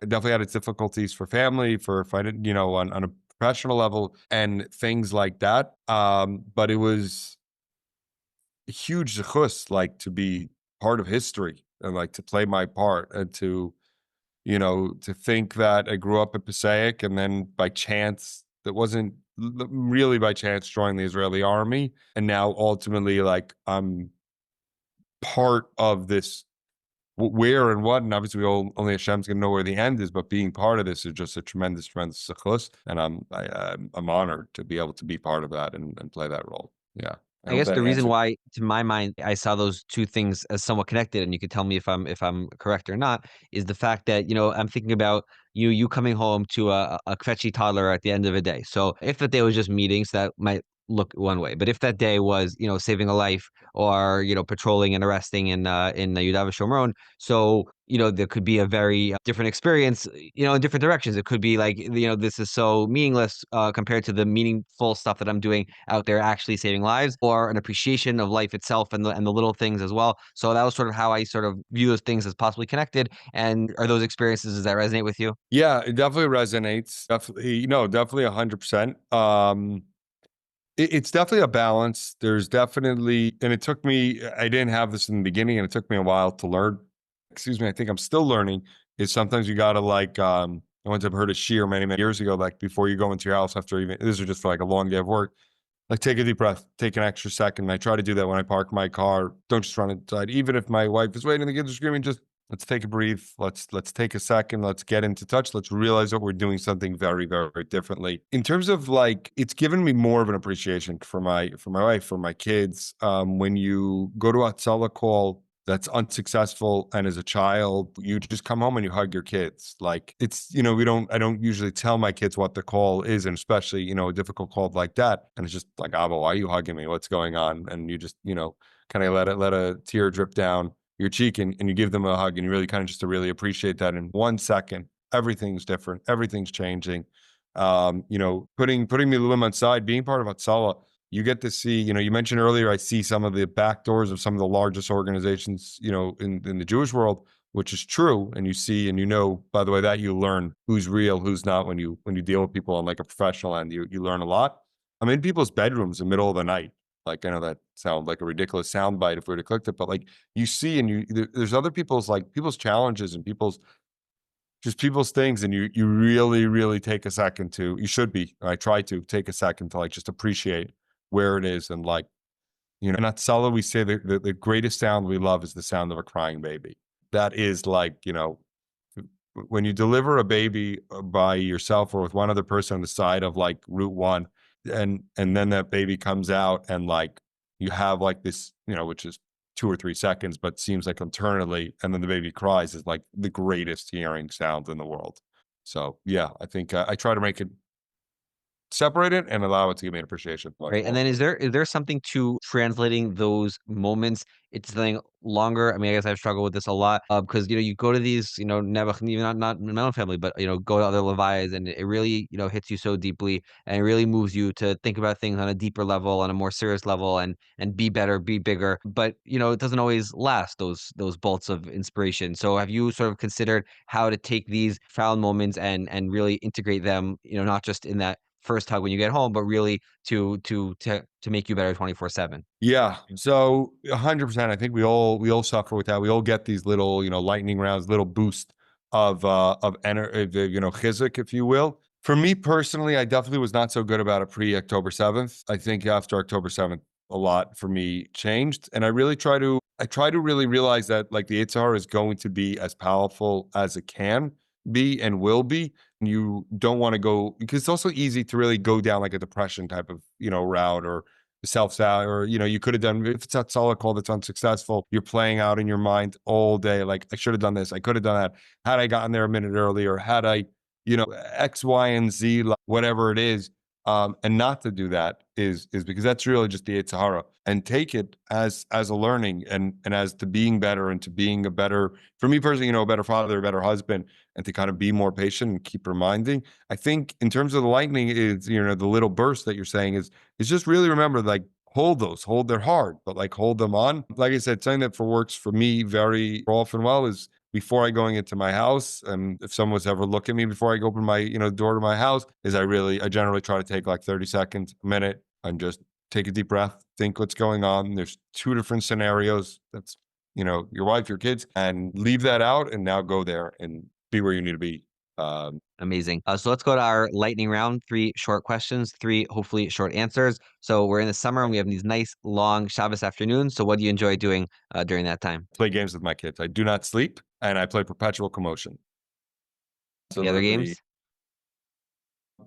definitely had its difficulties for family, for on a professional level and things like that. But it was a huge zechus, like to be part of history and like to play my part and to think that I grew up in Passaic and then by chance, that wasn't really by chance, joined the Israeli army. And now ultimately, like I'm part of this where and what, and obviously only Hashem's gonna know where the end is. But being part of this is just a tremendous zechus, and I'm honored to be able to be part of that and play that role. Yeah, I guess the reason why, to my mind, I saw those two things as somewhat connected, and you could tell me if I'm correct or not, is the fact that I'm thinking about you coming home to a kvetchy toddler at the end of a day. So if the day was just meetings, that might look one way. But if that day was, saving a life or, patrolling and arresting in Yudav Shomron, so, there could be a very different experience, in different directions. It could be like, this is so meaningless compared to the meaningful stuff that I'm doing out there, actually saving lives, or an appreciation of life itself and the little things as well. So that was sort of how I sort of view those things as possibly connected. And are those experiences, does that resonate with you? Yeah, it definitely resonates. Definitely, definitely 100%. It's definitely a balance. There's definitely, and it took me, I didn't have this in the beginning and it took me a while to learn. Excuse me, I think I'm still learning is sometimes you gotta like, I once have heard a shiur many, many years ago, like before you go into your house after even, this is just for like a long day of work, like take a deep breath, take an extra second. And I try to do that when I park my car. Don't just run inside. Even if my wife is waiting, the kids are screaming, just let's take a breathe. Let's take a second. Let's get into touch. Let's realize that we're doing something very, very differently. In terms of like, it's given me more of an appreciation for my wife, for my kids. When you go to a Hatzalah call that's unsuccessful, and as a child, you just come home and you hug your kids. Like it's, I don't usually tell my kids what the call is, and especially, a difficult call like that. And it's just like, Abba, why are you hugging me? What's going on? And you just, kind of let a tear drip down your cheek, and you give them a hug, and you really kind of just to really appreciate that in 1 second. Everything's different. Everything's changing. Putting Miluim on side, being part of Hatzalah, you get to see, you mentioned earlier, I see some of the back doors of some of the largest organizations, in the Jewish world, which is true. And you see, and by the way, that you learn who's real, who's not when you deal with people on like a professional end, you learn a lot. I'm in people's bedrooms in the middle of the night. Like, I know that sounds like a ridiculous soundbite if we were to click it, but like you see, and there's other people's challenges and people's things, and you really, really take a second to, you should be, I try to take a second to like just appreciate where it is. And like, in Hatzalah, we say that the greatest sound we love is the sound of a crying baby. That is like, when you deliver a baby by yourself or with one other person on the side of like Route 1, and then that baby comes out, and like you have like this, which is 2 or 3 seconds, but seems like eternally, and then the baby cries, is like the greatest hearing sound in the world. So yeah, I think I try to make it separate it and allow it to give me an appreciation. Right. And then is there something to translating those moments into something longer? I mean, I guess I've struggled with this a lot because, you go to these, Nebuch, even not my own family, but, go to other Levi's, and it really, hits you so deeply, and it really moves you to think about things on a deeper level, on a more serious level, and be better, be bigger. But, it doesn't always last, those bolts of inspiration. So have you sort of considered how to take these found moments and really integrate them, not just in that first hug when you get home, but really to make you better 24/7. Yeah. So 100%. I think we all suffer with that. We all get these little, lightning rounds, little boost of energy, chizuk, if you will. For me personally, I definitely was not so good about it pre-October 7th. I think after October 7th, a lot for me changed. And I try to really realize that like the Yitzhar is going to be as powerful as it can be and will be. You don't want to go, because it's also easy to really go down like a depression type of, route, or self-doubt, or, you could have done, if it's a solid call that's unsuccessful, you're playing out in your mind all day. Like, I should have done this. I could have done that. Had I gotten there a minute earlier, had I, X, Y, and Z, like, whatever it is. And not to do that is because that's really just the Yetzer Hara, and take it as a learning, and as to being better, and to being a better, for me personally, a better father, a better husband, and to kind of be more patient and keep reminding. I think in terms of the lightning is, the little burst that you're saying is just really remember, like, hold their hard, but like hold them on. Like I said, something that works for me very often well is before I going into my house, and if someone was ever look at me before I go open my, door to my house, is I generally try to take like 30 seconds, a minute, and just take a deep breath, think what's going on. There's two different scenarios. That's, your wife, your kids, and leave that out, and now go there and be where you need to be. Amazing. So let's go to our lightning round. 3 short questions, 3 hopefully short answers. So we're in the summer and we have these nice long Shabbos afternoons. So what do you enjoy doing during that time? Play games with my kids. I do not sleep, and I play perpetual commotion. Any other games?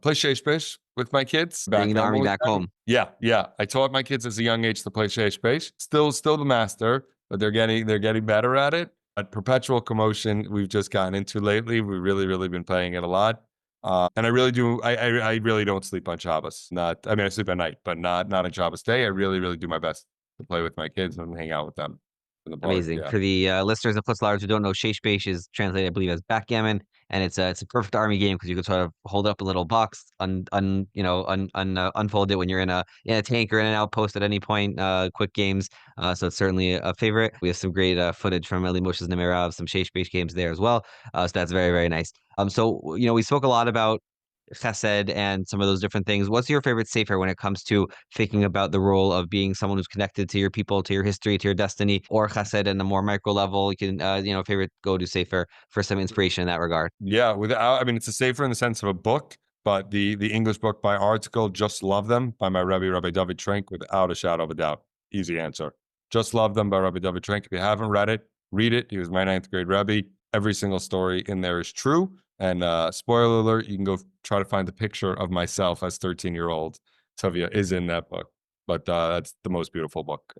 Play yeshivish with my kids. Bringing the army back home. Yeah, yeah. I taught my kids as a young age to play yeshivish. Still the master, but they're getting better at it. But perpetual commotion, we've just gotten into lately. We've really, really been playing it a lot. And I really do. I really don't sleep on Shabbos. I mean, I sleep at night, but not on Shabbos day. I really do my best to play with my kids and hang out with them in the park. Amazing. Yeah. For the listeners and Putzlars who don't know, Sheish is translated, I believe, as backgammon, and it's a perfect army game because you can sort of hold up a little box, unfold it when you're in a tank or in an outpost at any point. Quick games, so it's certainly a favorite. We have some great footage from Eli Moshe's Nemera of some Sheish games there as well. So that's very very nice. So we spoke a lot about chesed and some of those different things. What's your favorite sefer when it comes to thinking about the role of being someone who's connected to your people, to your history, to your destiny, or chesed in a more micro level? You can, favorite go-to sefer for some inspiration in that regard. Yeah, I mean, it's a safer in the sense of a book, but the English book by article, Just Love Them by my Rabbi David Trenk, without a shadow of a doubt. Easy answer. Just Love Them by Rabbi David Trenk. If you haven't read it, read it. He was my ninth grade Rebbe. Every single story in there is true. And spoiler alert, you can go try to find the picture of myself as 13-year-old Tuvia is in that book. But that's the most beautiful book.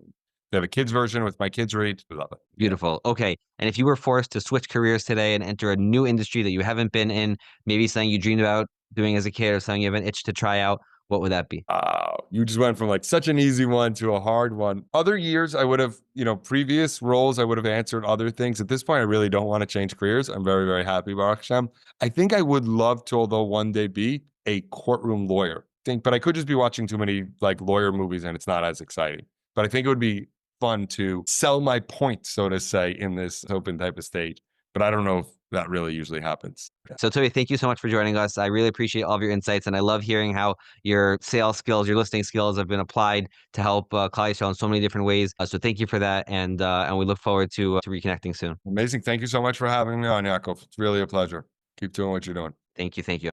They have a kids version with my kids read. We love it. Beautiful. Okay. And if you were forced to switch careers today and enter a new industry that you haven't been in, maybe something you dreamed about doing as a kid or something you have an itch to try out, what would that be? You just went from like such an easy one to a hard one. Other years, I would have, previous roles, I would have answered other things. At this point, I really don't want to change careers. I'm very, very happy, Baruch Hashem. I think I would love to, although one day be a courtroom lawyer. But I could just be watching too many like lawyer movies and it's not as exciting. But I think it would be fun to sell my point, so to say, in this open type of stage. But I don't know if that really usually happens. So, Toby, thank you so much for joining us. I really appreciate all of your insights, and I love hearing how your sales skills, your listing skills have been applied to help Klal Yisrael in so many different ways. So, thank you for that, and we look forward to reconnecting soon. Amazing. Thank you so much for having me on, Yaakov. It's really a pleasure. Keep doing what you're doing. Thank you.